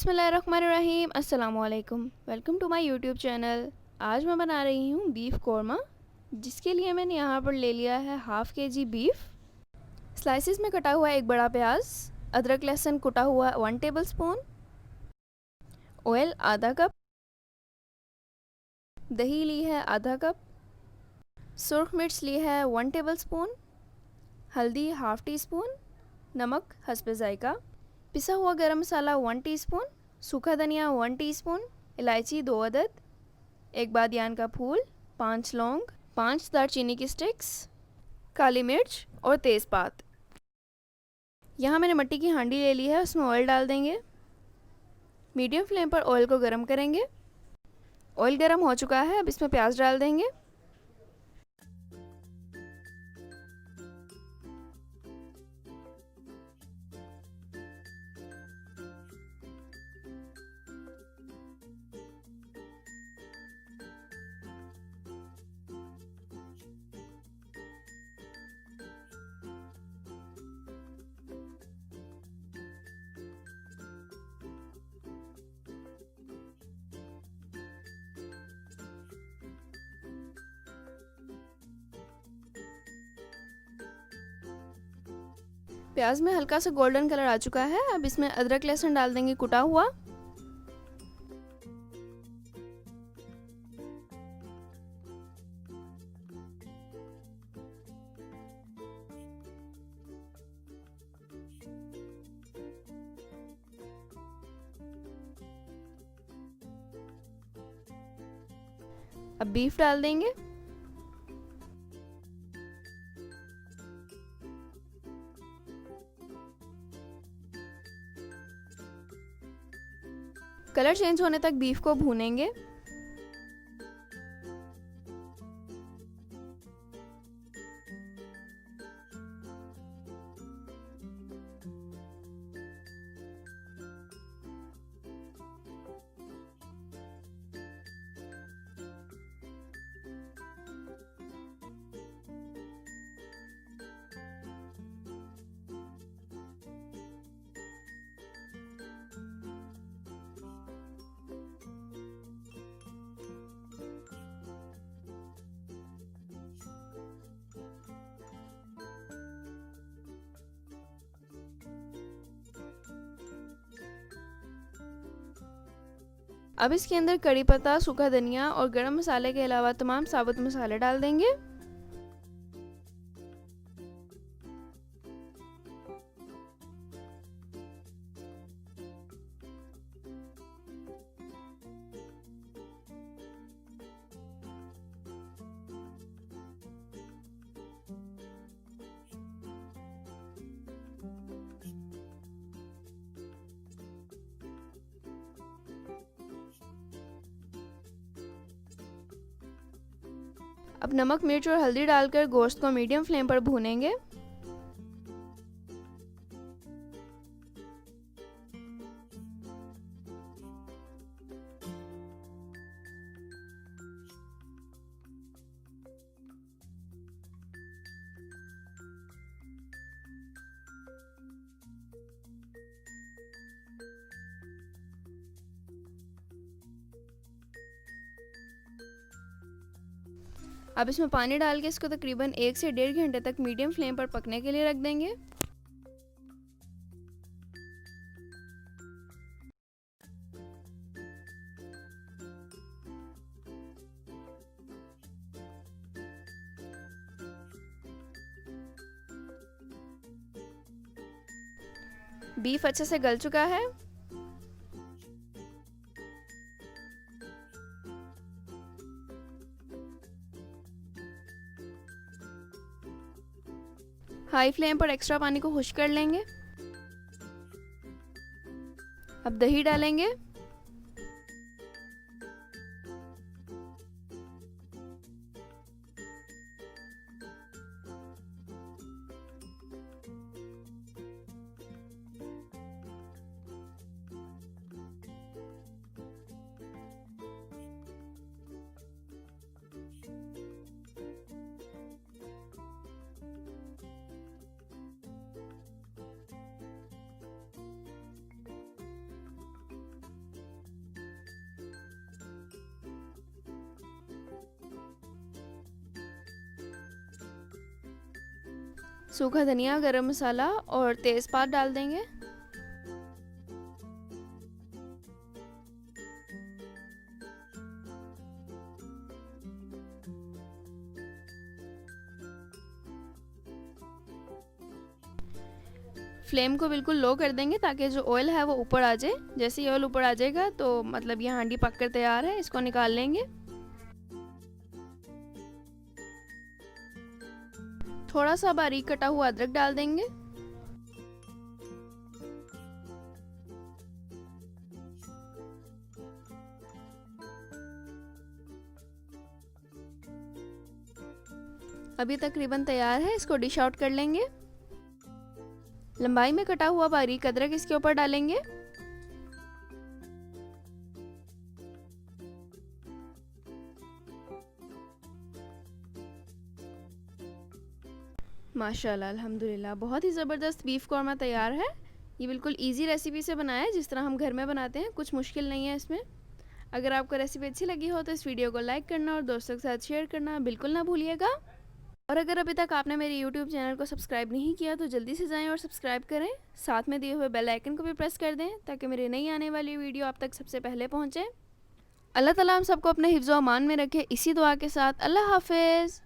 बिस्मिल्लाहिर्रहमानिर्रहीम। अस्सलामुअलैकुम। Welcome to my YouTube channel. आज मैं बना रही हूँ बीफ कौरमा, जिसके लिए मैंने यहाँ पर ले लिया है हाफ़ kg बीफ। स्लाइसिस में कटा हुआ एक बड़ा प्याज, अदरक लहसुन कुटा हुआ 1 टेबलस्पून, ऑयल आधा कप, दही ली है आधा कप, सुर्ख मिर्च ली है 1 टेबलस्पून, हल्दी हाफ़ टी स्पून, नमक हस्बे ज़ायका, पिसा हुआ गरम मसाला 1 टीस्पून, सूखा धनिया 1 टीस्पून, इलायची 2 अदद, एक बादियान का फूल, 5 लौंग, 5 दालचीनी की स्टिक्स, काली मिर्च और तेज़पात। यहाँ मैंने मिट्टी की हांडी ले ली है, उसमें ऑयल डाल देंगे। मीडियम फ्लेम पर ऑयल को गर्म करेंगे। ऑयल गर्म हो चुका है, अब इसमें प्याज डाल देंगे। प्याज में हल्का सा गोल्डन कलर आ चुका है, अब इसमें अदरक लहसुन डाल देंगे कुटा हुआ। अब बीफ डाल देंगे। कलर चेंज होने तक बीफ को भूनेंगे। अब इसके अंदर कड़ी पत्ता, सूखा धनिया और गरम मसाले के अलावा तमाम साबुत मसाले डाल देंगे। अब नमक, मिर्च और हल्दी डालकर गोश्त को मीडियम फ्लेम पर भूनेंगे। अब इसमें पानी डाल के इसको तकरीबन 1 से 1.5 घंटे तक मीडियम फ्लेम पर पकने के लिए रख देंगे। बीफ अच्छे से गल चुका है। हाई फ्लेम पर एक्स्ट्रा पानी को खुश्क कर लेंगे। अब दही डालेंगे। सूखा धनिया, गरम मसाला और तेज़पात डाल देंगे। फ्लेम को बिल्कुल लो कर देंगे ताकि जो ऑयल है वो ऊपर आ जाए। जैसे ही ऑयल ऊपर आ जाएगा तो मतलब ये हांडी पक कर तैयार है, इसको निकाल लेंगे। थोड़ा सा बारीक कटा हुआ अदरक डाल देंगे। अभी तकरीबन तैयार है, इसको डिश आउट कर लेंगे। लंबाई में कटा हुआ बारीक अदरक इसके ऊपर डालेंगे। माशाल्लाह, अल्हम्दुलिल्लाह, बहुत ही ज़बरदस्त बीफ कौरमा तैयार है। ये बिल्कुल इजी रेसिपी से बनाया है, जिस तरह हम घर में बनाते हैं, कुछ मुश्किल नहीं है इसमें। अगर आपको रेसिपी अच्छी लगी हो तो इस वीडियो को लाइक करना और दोस्तों के साथ शेयर करना बिल्कुल ना भूलिएगा। और अगर अभी तक आपने मेरे यूट्यूब चैनल को सब्सक्राइब नहीं किया तो जल्दी से जाएं और सब्सक्राइब करें। साथ में दिए हुए बेल आइकन को भी प्रेस कर दें ताकि मेरी नई आने वाली वीडियो आप तक सबसे पहले पहुंचे। अल्लाह ताला हम सबको अपने हिफ्ज़ व अमान में रखे, इसी दुआ के साथ अल्लाह हाफिज़।